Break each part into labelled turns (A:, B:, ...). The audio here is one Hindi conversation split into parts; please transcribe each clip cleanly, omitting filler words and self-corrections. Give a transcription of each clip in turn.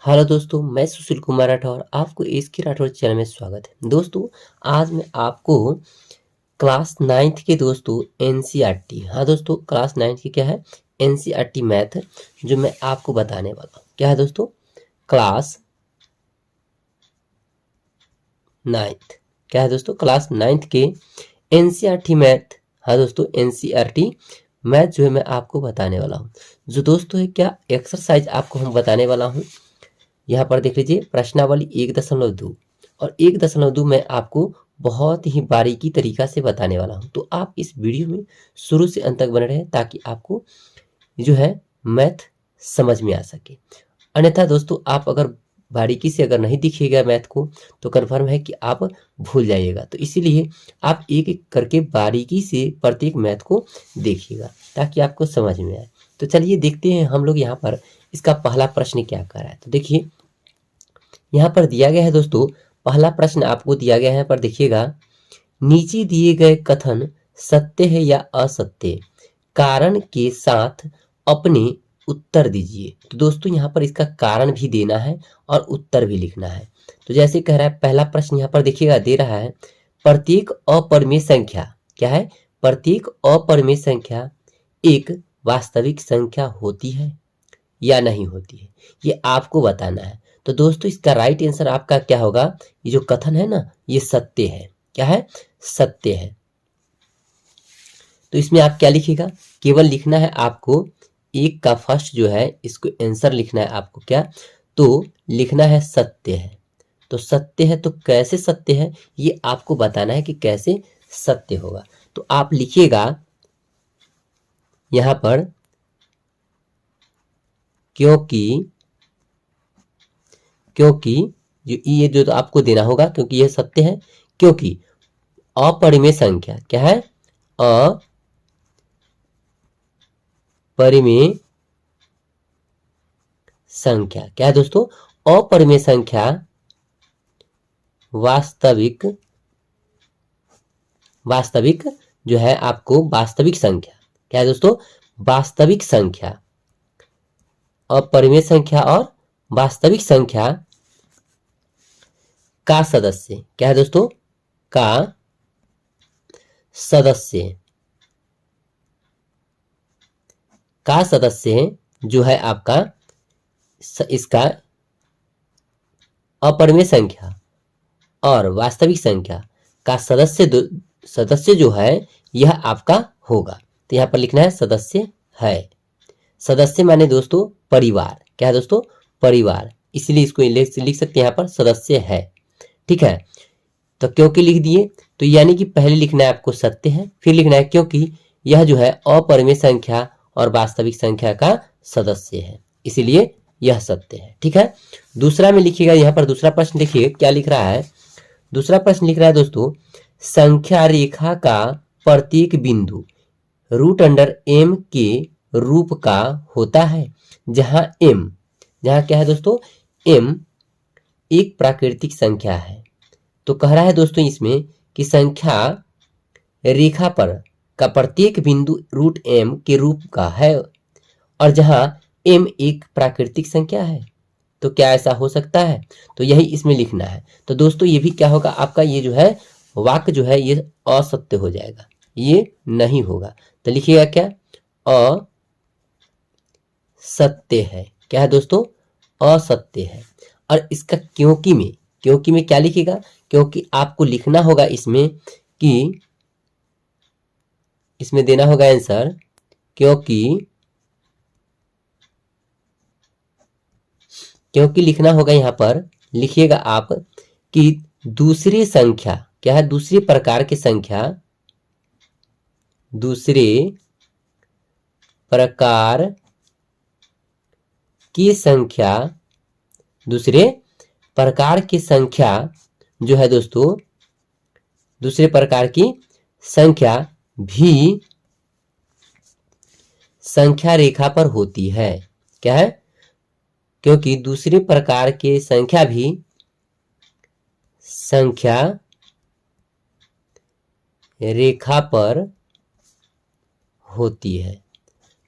A: हेलो दोस्तों, मैं सुशील कुमार राठौर आपको इसके राठौर चैनल में स्वागत है। दोस्तों, आज मैं आपको क्लास 9th के दोस्तों एनसीईआरटी, हाँ दोस्तों, क्लास 9th की क्या है एनसीईआरटी मैथ, जो मैं आपको बताने वाला हूँ। क्या है दोस्तों? Class 9th। क्या है दोस्तों? क्लास 9th के एनसीईआरटी मैथ। हाँ दोस्तों, एनसीईआरटी मैथ जो है मैं आपको बताने वाला हूँ। जो दोस्तों है क्या एक्सरसाइज आपको हम बताने वाला हूँ। यहाँ पर देख लीजिए प्रश्नावली 1.2 और 1.2 मैं आपको बहुत ही बारीकी तरीका से बताने वाला हूँ। तो आप इस वीडियो में शुरू से अंत तक बने रहें ताकि आपको जो है मैथ समझ में आ सके। अन्यथा दोस्तों, आप अगर बारीकी से अगर नहीं दिखिएगा मैथ को तो कन्फर्म है कि आप भूल जाइएगा। तो इसीलिए आप एक एक करके बारीकी से प्रत्येक मैथ को देखिएगा ताकि आपको समझ में आए। तो चलिए देखते हैं हम लोग यहाँ पर इसका पहला प्रश्न क्या कर रहा है। तो देखिए यहाँ पर दिया गया है दोस्तों, पहला प्रश्न आपको दिया गया है। यहाँ पर देखिएगा, नीचे दिए गए कथन सत्य है या असत्य, कारण के साथ अपने उत्तर दीजिए। तो दोस्तों यहाँ पर इसका कारण भी देना है और उत्तर भी लिखना है। तो जैसे कह रहा है पहला प्रश्न यहाँ पर देखिएगा दे रहा है, प्रत्येक अपरिमेय संख्या, क्या है, प्रत्येक अपरिमेय संख्या एक वास्तविक संख्या होती है या नहीं होती है, ये आपको बताना है। तो दोस्तों इसका राइट आंसर आपका क्या होगा? ये जो कथन है ना, ये सत्य है। क्या है? सत्य है। तो इसमें आप क्या लिखिएगा? केवल लिखना है आपको एक का फर्स्ट जो है इसको आंसर लिखना है आपको। क्या? तो लिखना है सत्य है। तो सत्य है तो कैसे सत्य है ये आपको बताना है कि कैसे सत्य होगा। तो आप लिखिएगा यहां पर, क्योंकि ये जो तो आपको देना होगा, क्योंकि यह सत्य है, क्योंकि अपरिमेय संख्या, क्या है, अपरिमेय संख्या, क्या है दोस्तों, अपरिमेय संख्या वास्तविक जो है आपको वास्तविक संख्या, क्या है दोस्तों, वास्तविक संख्या, अपरिमेय संख्या और वास्तविक संख्या का सदस्य, क्या है दोस्तों, का सदस्य, का सदस्य जो है आपका इसका अपरिमेय संख्या और वास्तविक संख्या का सदस्य जो है यह आपका होगा। तो यहां पर लिखना है सदस्य है। सदस्य माने दोस्तों परिवार, क्या है दोस्तों, परिवार, इसलिए इसको लिख सकते हैं यहां पर सदस्य है। ठीक है, तो क्योंकि लिख दिए, तो यानी कि पहले लिखना है आपको सत्य है, फिर लिखना है क्योंकि यह जो है अपरिमेय संख्या और वास्तविक संख्या का सदस्य है, इसीलिए यह सत्य है। ठीक है, दूसरा में लिखिएगा। यहाँ पर दूसरा प्रश्न देखिए क्या लिख रहा है। दूसरा प्रश्न लिख रहा है दोस्तों, संख्या रेखा का प्रत्येक बिंदु रूट अंडर एम के रूप का होता है, जहां क्या है दोस्तों, एम एक प्राकृतिक संख्या है। तो कह रहा है दोस्तों इसमें कि संख्या रेखा पर का प्रत्येक बिंदु रूट एम के रूप का है और जहां एम एक प्राकृतिक संख्या है। तो क्या ऐसा हो सकता है? तो यही इसमें लिखना है। तो दोस्तों ये भी क्या होगा आपका, ये जो है वाक्य जो है ये असत्य हो जाएगा, ये नहीं होगा। तो लिखिएगा क्या, असत्य है। क्या है दोस्तों, असत्य है। और इसका क्योंकि में क्या लिखिएगा, क्योंकि आपको लिखना होगा इसमें कि इसमें देना होगा आंसर, क्योंकि लिखना होगा यहां पर, लिखिएगा आप कि दूसरी संख्या, क्या है, दूसरे प्रकार की संख्या, दूसरे प्रकार की संख्या, दूसरे प्रकार की संख्या जो है दोस्तों, दूसरे प्रकार की संख्या भी संख्या रेखा पर होती है। क्या है, क्योंकि दूसरे प्रकार के संख्या भी संख्या रेखा पर होती है।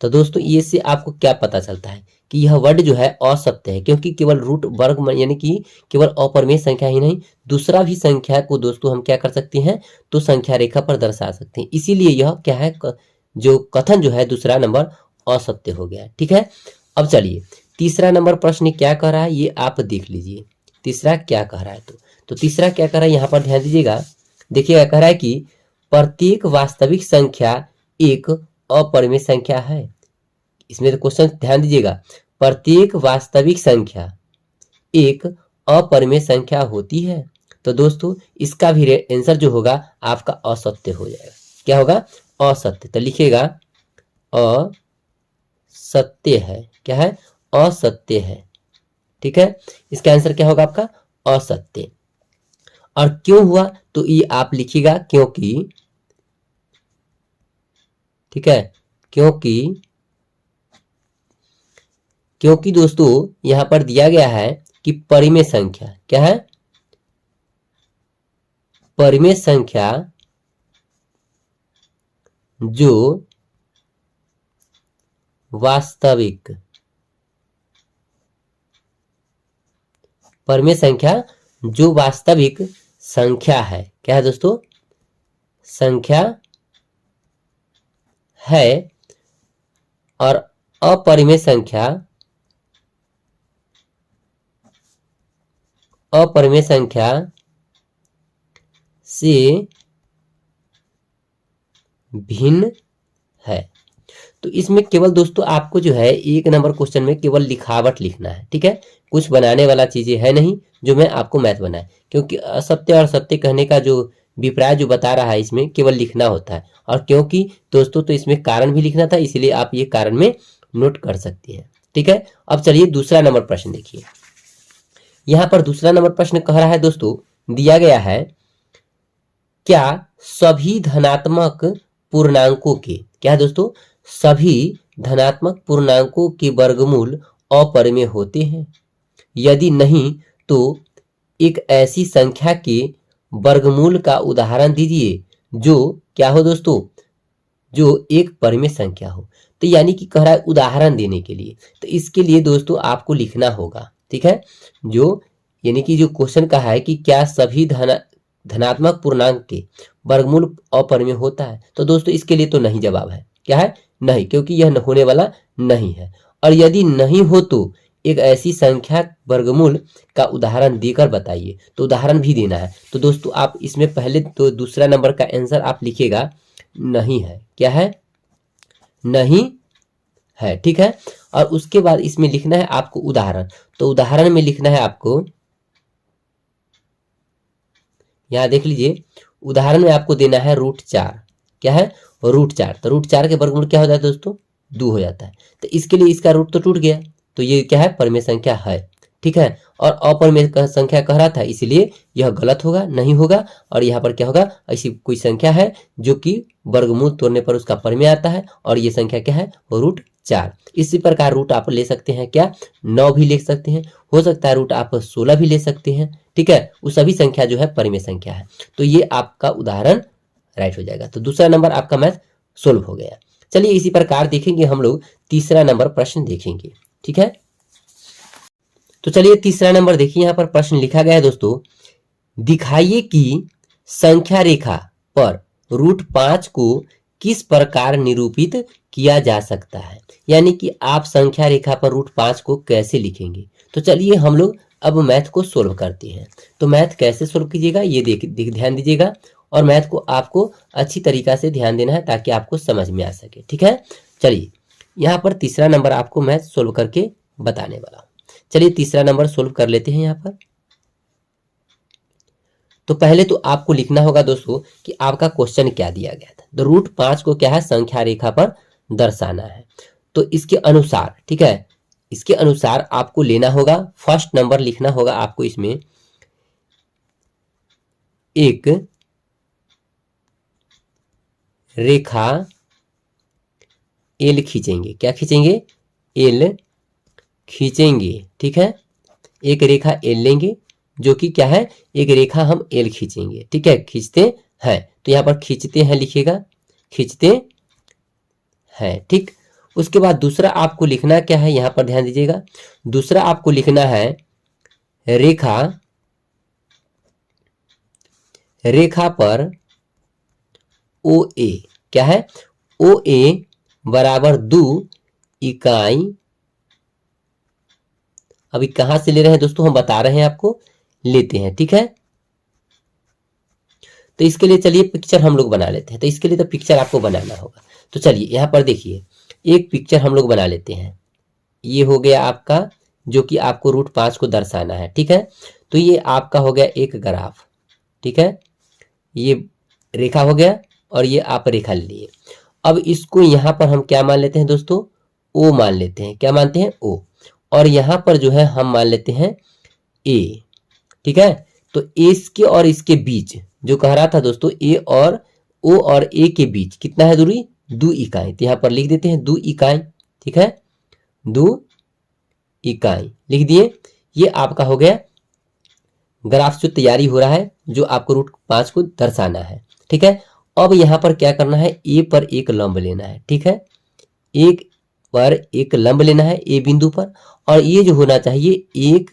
A: तो दोस्तों ये से आपको क्या पता चलता है कि यह वर्ड जो है असत्य है, क्योंकि केवल रूट वर्ग यानी कि केवल अपरिमेय संख्या ही नहीं, दूसरा भी संख्या को दोस्तों हम क्या कर सकते हैं, तो संख्या रेखा पर दर्शा सकते हैं। इसीलिए यह क्या है, जो कथन जो है दूसरा नंबर असत्य हो गया। ठीक है, अब चलिए तीसरा नंबर प्रश्न क्या कह रहा है ये आप देख लीजिए। तीसरा क्या कह रहा है, तो तीसरा क्या कह रहा है, यहाँ पर ध्यान दीजिएगा। देखिएगा, कह रहा है कि प्रत्येक वास्तविक संख्या एक अपरिमेय संख्या है। इसमें तो क्वेश्चन ध्यान दीजिएगा, प्रत्येक वास्तविक संख्या एक अपरिमेय संख्या होती है। तो दोस्तों इसका भी आंसर जो होगा आपका असत्य हो जाएगा। क्या होगा, असत्य। तो लिखिएगा असत्य है। क्या है, असत्य है। ठीक है, इसका आंसर क्या होगा आपका, असत्य। और क्यों हुआ, तो ये आप लिखिएगा क्योंकि, ठीक है, क्योंकि दोस्तों यहां पर दिया गया है कि परिमेय संख्या, क्या है, परिमेय संख्या जो वास्तविक, परिमेय संख्या जो वास्तविक संख्या है। क्या है दोस्तों, संख्या है, और अपरिमेय संख्या, अपरिमेय संख्या से भिन्न है। तो इसमें केवल दोस्तों आपको जो है एक नंबर क्वेश्चन में केवल लिखावट लिखना है। ठीक है, कुछ बनाने वाला चीजें है नहीं जो मैं आपको मैथ बनाए, क्योंकि असत्य और सत्य कहने का जो विपर्य जो बता रहा है इसमें केवल लिखना होता है। और क्योंकि दोस्तों तो इसमें कारण भी लिखना था, इसलिए आप ये कारण में नोट कर सकते हैं। ठीक है, अब चलिए दूसरा नंबर प्रश्न देखिए। यहां पर दूसरा नंबर प्रश्न कह रहा है दोस्तों, दिया गया है, क्या सभी धनात्मक पूर्णांकों के, क्या है दोस्तों, सभी धनात्मक पूर्णांकों के वर्गमूल अपरिमेय होते हैं? यदि नहीं तो एक ऐसी संख्या के वर्गमूल का उदाहरण दीजिए जो क्या हो दोस्तों, जो एक परिमेय संख्या हो। तो यानी कि कह रहा है उदाहरण देने के लिए, तो इसके लिए दोस्तों आपको लिखना होगा। ठीक है, जो यानी कि जो क्वेश्चन कहा है कि क्या सभी धनात्मक पूर्णांक के वर्गमूल अपरिमेय होता है, तो दोस्तों इसके लिए तो नहीं जवाब है। क्या है, नहीं, क्योंकि यह होने वाला नहीं है। और यदि नहीं हो तो एक ऐसी संख्या वर्गमूल का उदाहरण देकर बताइए, तो उदाहरण भी देना है। तो दोस्तों आप इसमें पहले तो दूसरा नंबर का आंसर आप लिखिएगा नहीं है। क्या है, नहीं है। ठीक है, और उसके बाद इसमें लिखना है आपको उदाहरण। तो उदाहरण में लिखना है आपको, यहां देख लीजिए, उदाहरण में आपको देना है √4। क्या है, √4। तो √4 के वर्गमूल क्या हो जाता है दोस्तों, 2 हो जाता है। तो इसके लिए इसका रूट तो टूट गया, तो ये क्या है, परिमेय संख्या है। ठीक है, और अपरिमेय संख्या कह रहा था, इसलिए यह गलत होगा, नहीं होगा। और यहाँ पर क्या होगा, ऐसी कोई संख्या है जो कि वर्गमूल तोड़ने पर उसका परिमेय आता है, और ये संख्या क्या है, √4। इसी प्रकार रूट आप ले सकते हैं, क्या, 9 भी ले सकते हैं, हो सकता है रूट आप 16 भी ले सकते हैं। ठीक है, वो सभी संख्या जो है परिमेय संख्या है। तो ये आपका उदाहरण राइट हो जाएगा। तो दूसरा नंबर आपका मैथ सोल्व हो गया। चलिए इसी प्रकार देखेंगे हम लोग तीसरा नंबर प्रश्न देखेंगे। ठीक है, तो चलिए तीसरा नंबर देखिए, यहां पर प्रश्न लिखा गया है दोस्तों, दिखाइए कि संख्या रेखा पर √5 को किस प्रकार निरूपित किया जा सकता है। यानी कि आप संख्या रेखा पर √5 को कैसे लिखेंगे। तो चलिए हम लोग अब मैथ को सोल्व करते हैं। तो मैथ कैसे सोल्व कीजिएगा ये ध्यान दीजिएगा, और मैथ को आपको अच्छी तरीका से ध्यान देना है ताकि आपको समझ में आ सके। ठीक है, चलिए यहाँ पर तीसरा नंबर आपको मैथ सोल्व करके बताने वाला हूं। चलिए तीसरा नंबर सोल्व कर लेते हैं। यहाँ पर तो पहले तो आपको लिखना होगा दोस्तों कि आपका क्वेश्चन क्या दिया गया था। तो √5 को क्या है, संख्या रेखा पर दर्शाना है। तो इसके अनुसार, ठीक है, इसके अनुसार आपको लेना होगा, फर्स्ट नंबर लिखना होगा आपको इसमें, एक रेखा एल खींचेंगे। क्या खींचेंगे, एल खींचेंगे। ठीक है, एक रेखा एल लेंगे, जो कि क्या है, एक रेखा हम एल खींचेंगे। ठीक है, खींचते हैं, तो यहाँ पर खींचते हैं लिखिएगा, खींचते हैं। ठीक, उसके बाद दूसरा आपको लिखना क्या है, यहां पर ध्यान दीजिएगा, दूसरा आपको लिखना है रेखा, रेखा पर ओ ए, क्या है, ओ ए बराबर 2 इकाई। अभी कहां से ले रहे हैं दोस्तों, हम बता रहे हैं आपको, लेते हैं, ठीक है। तो इसके लिए चलिए पिक्चर हम लोग बना लेते हैं। तो इसके लिए तो पिक्चर आपको बनाना होगा। तो चलिए यहां पर देखिए, एक पिक्चर हम लोग बना लेते हैं। ये हो गया आपका, जो कि आपको √5 को दर्शाना है, ठीक है। तो ये आपका हो गया एक ग्राफ, ठीक है। ये रेखा हो गया और ये आप रेखा ले लिए। अब इसको यहां पर हम क्या मान लेते हैं दोस्तों, ओ मान लेते हैं। क्या मानते हैं, ओ। और यहां पर जो है हम मान लेते हैं ए, ठीक है। तो इसके और इसके बीच जो कह रहा था दोस्तों, ए और ओ और ए के बीच कितना है दूरी, 2 इकाई। तो यहां पर लिख देते हैं 2 इकाई, ठीक है, 2 इकाई लिख दिए। ये आपका हो गया ग्राफ जो तैयारी हो रहा है, जो आपको √5 को दर्शाना है, ठीक है। अब यहां पर क्या करना है, ए पर एक लंब लेना है, ठीक है। एक पर एक लंब लेना है ए बिंदु पर, और ये जो होना चाहिए 1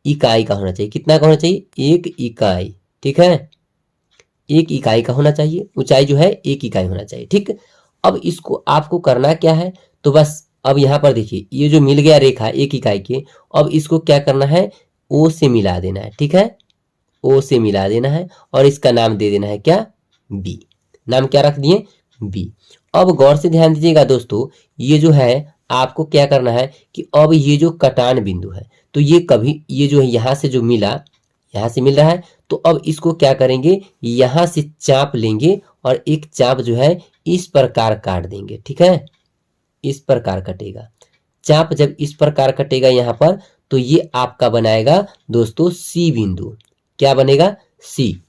A: इकाई का होना चाहिए। कितना का होना चाहिए, 1 इकाई, ठीक है। 1 इकाई का होना चाहिए, ऊंचाई जो है 1 इकाई होना चाहिए, ठीक। अब इसको आपको करना क्या है, तो बस अब यहां पर देखिए, ये जो मिल गया रेखा 1 इकाई के, अब इसको क्या करना है, ओ से मिला देना है, ठीक है। ओ से मिला देना है और इसका नाम दे देना है क्या, बी। नाम क्या रख दिए, बी। अब गौर से ध्यान दीजिएगा दोस्तों, ये जो है आपको क्या करना है कि अब ये जो कटान बिंदु है, तो ये कभी ये जो है यहां से जो मिला, यहां से मिल रहा है, तो अब इसको क्या करेंगे, यहां से चाप लेंगे और एक चाप जो है इस प्रकार काट देंगे, ठीक है। इस प्रकार कटेगा चाप। जब इस प्रकार कटेगा यहां पर, तो ये आपका बनाएगा दोस्तों सी बिंदु। क्या बनेगा, सी।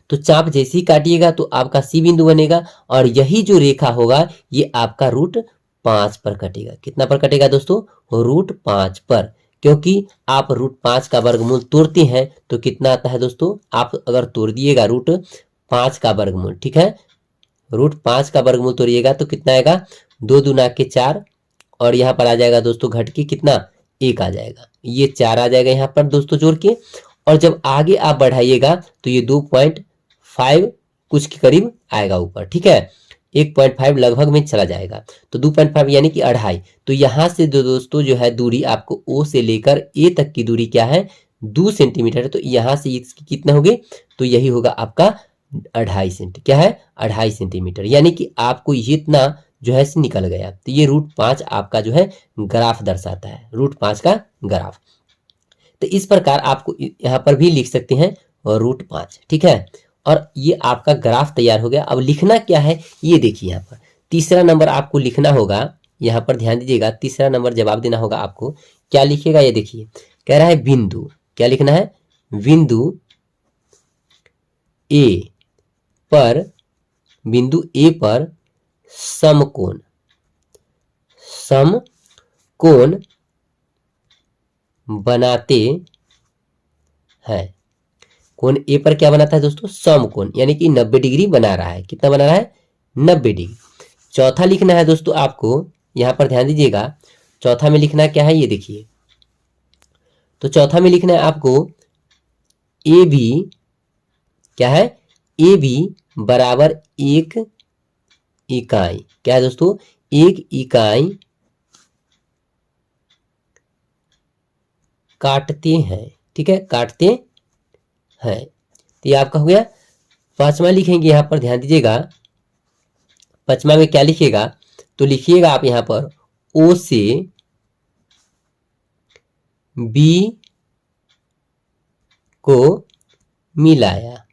A: तो चाप जैसे ही काटिएगा तो आपका सी बिंदु बनेगा, और यही जो रेखा होगा ये आपका √5 पर कटेगा। कितना पर कटेगा दोस्तों, √5 पर। क्योंकि आप √5 का वर्गमूल तोड़ते हैं तो कितना आता है दोस्तों, आप अगर तोड़ दिएगा √5 का वर्गमूल, ठीक है, √5 का वर्गमूल तोड़िएगा तो कितना आएगा, 2 दूना के 4, और यहाँ पर आ जाएगा दोस्तों घट के कितना, 1 आ जाएगा। ये 4 आ जाएगा यहाँ पर दोस्तों जोड़ के, और जब आगे आप बढ़ाइएगा तो ये 2.5 कुछ के करीब आएगा ऊपर, ठीक है। 1.5 लगभग में चला जाएगा, तो 2.5 यानी कि 2.5। तो यहाँ से दोस्तों जो है दूरी आपको ओ से लेकर ए तक की दूरी क्या है, 2 सेंटीमीटर है। तो यहाँ से इसकी कितना होगी, तो यही होगा आपका 2.5 सेंटी, क्या है, 2.5 सेंटीमीटर। यानी कि आपको ये इतना जो है निकल गया। तो ये √5 आपका जो है ग्राफ दर्शाता है, √5 का ग्राफ। तो इस प्रकार आपको यहाँ पर भी लिख सकते हैं √5, ठीक है। और ये आपका ग्राफ तैयार हो गया। अब लिखना क्या है, ये देखिए यहाँ पर तीसरा नंबर आपको लिखना होगा। यहाँ पर ध्यान दीजिएगा, तीसरा नंबर जवाब देना होगा आपको। क्या लिखिएगा, ये देखिए, कह रहा है बिंदु, क्या लिखना है, बिंदु ए पर, बिंदु ए पर समकोण, समकोण बनाते हैं। कोण ए पर क्या बनाता है दोस्तों, समकोण, यानी कि 90 डिग्री बना रहा है। कितना बना रहा है, 90 डिग्री। चौथा लिखना है दोस्तों आपको, यहां पर ध्यान दीजिएगा, चौथा में लिखना क्या है, ये देखिए। तो चौथा में लिखना है आपको ए बी, क्या है, ए बी बराबर 1 इकाई। क्या है दोस्तों, 1 इकाई काटते हैं, ठीक है, काटते हैं। तो ये आपका हो गया। पांचवा लिखेंगे, यहां पर ध्यान दीजिएगा, पांचवा में क्या लिखिएगा, तो लिखिएगा आप यहां पर ओ से बी को मिलाया,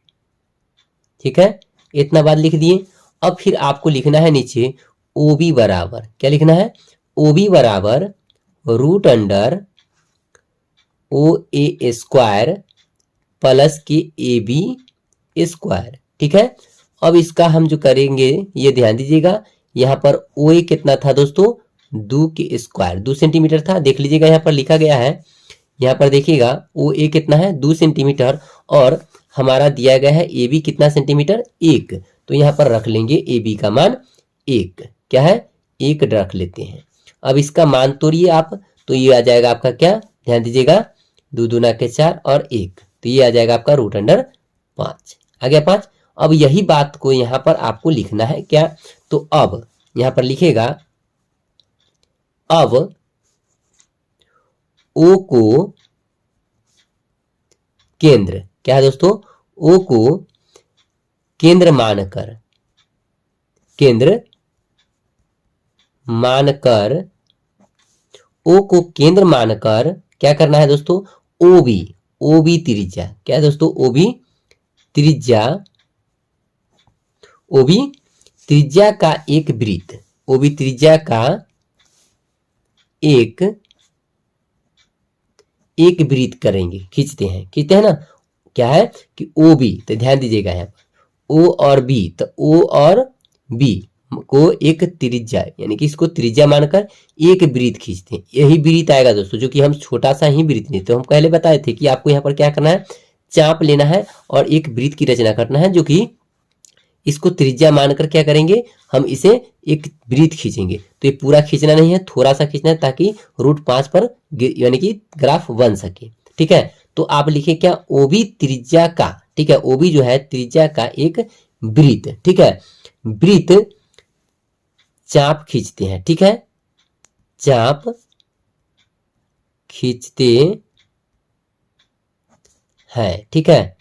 A: ठीक है, इतना बात लिख दिए। अब फिर आपको लिखना है नीचे ओ बी बराबर, क्या लिखना है, ओ बी बराबर √अंडर ओ ए स्क्वायर प्लस के ए बी स्क्वायर, ठीक है। अब इसका हम जो करेंगे, ये ध्यान दीजिएगा, यहाँ पर ओ ए कितना था दोस्तों, 2 के स्क्वायर, 2 सेंटीमीटर था। देख लीजिएगा यहाँ पर लिखा गया है, यहाँ पर देखिएगा ओ ए कितना है, 2 सेंटीमीटर, और हमारा दिया गया है ए बी कितना सेंटीमीटर, 1। तो यहाँ पर रख लेंगे ए बी का मान 1, क्या है, 1 रख लेते हैं। अब इसका मान तोड़िए आप, तो ये आ जाएगा आपका क्या, ध्यान दीजिएगा, 2 दूना के 4 और 1, तो ये आ जाएगा आपका √5 आ गया 5। अब यही बात को यहाँ पर आपको लिखना है क्या, तो अब यहाँ पर लिखेगा, अब ओ को केंद्र, क्या है दोस्तों, ओ को केंद्र मानकर, केंद्र मानकर, ओ को केंद्र मानकर क्या करना है दोस्तों, ओबी, ओबी त्रिज्या, क्या है दोस्तों, ओबी त्रिज्या, ओबी त्रिज्या का एक वृत्त, ओबी त्रिज्या का एक वृत्त करेंगे, खींचते हैं ना, क्या है कि ओ बी, तो ध्यान दीजिएगा यहाँ पर ओ और बी, तो ओ और बी को एक त्रिज्या, यानी कि इसको त्रिज्या मानकर एक वृत्त खींचते हैं। यही वृत्त आएगा दोस्तों, जो कि हम छोटा सा ही वृत्त लेते हैं। हम पहले बताए थे कि आपको यहाँ पर क्या करना है, चाप लेना है और एक वृत्त की रचना करना है, जो कि इसको त्रिज्या मानकर क्या करेंगे, हम इसे एक वृत्त खींचेंगे। तो ये पूरा खींचना नहीं है, थोड़ा सा खींचना है, ताकि √5 पर यानी कि ग्राफ बन सके। ठीक है, तो आप लिखिए क्या, ओबी त्रिज्या का, ठीक है, ओबी जो है त्रिज्या का एक वृत्त, ठीक है, वृत्त चाप खींचते हैं, ठीक है, चाप खींचते हैं, ठीक है,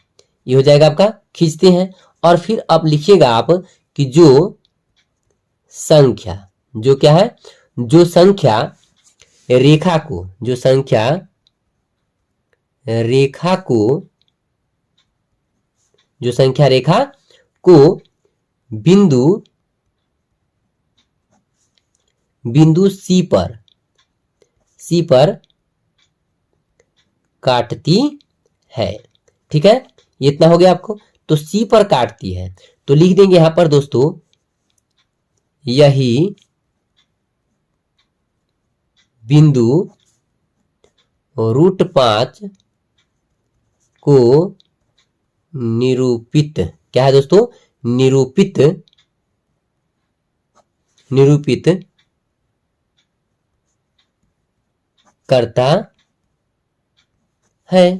A: ये हो जाएगा आपका खींचते हैं। और फिर अब लिखिएगा आप कि जो संख्या, जो क्या है, जो संख्या रेखा को, जो संख्या रेखा को, जो संख्या रेखा को बिंदु सी पर काटती है, ठीक है, ये इतना हो गया आपको। तो सी पर काटती है, तो लिख देंगे यहां पर दोस्तों, यही बिंदु √5 को निरूपित, क्या है दोस्तों, निरूपित करता है।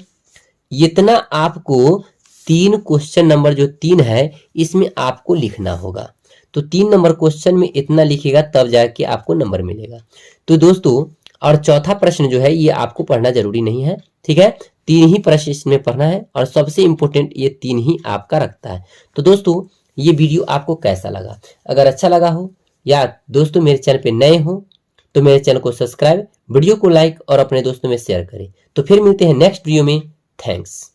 A: इतना आपको 3 क्वेश्चन नंबर जो 3 है इसमें आपको लिखना होगा। तो 3 नंबर क्वेश्चन में इतना लिखिएगा, तब जाके आपको नंबर मिलेगा। तो दोस्तों, और चौथा प्रश्न जो है ये आपको पढ़ना जरूरी नहीं है, ठीक है, 3 ही प्रश्न इसमें पढ़ना है, और सबसे इंपॉर्टेंट ये 3 ही आपका रखता है। तो दोस्तों, ये वीडियो आपको कैसा लगा, अगर अच्छा लगा हो, या दोस्तों मेरे चैनल पे नए हो तो मेरे चैनल को सब्सक्राइब, वीडियो को लाइक और अपने दोस्तों में शेयर करें। तो फिर मिलते हैं नेक्स्ट वीडियो में। थैंक्स।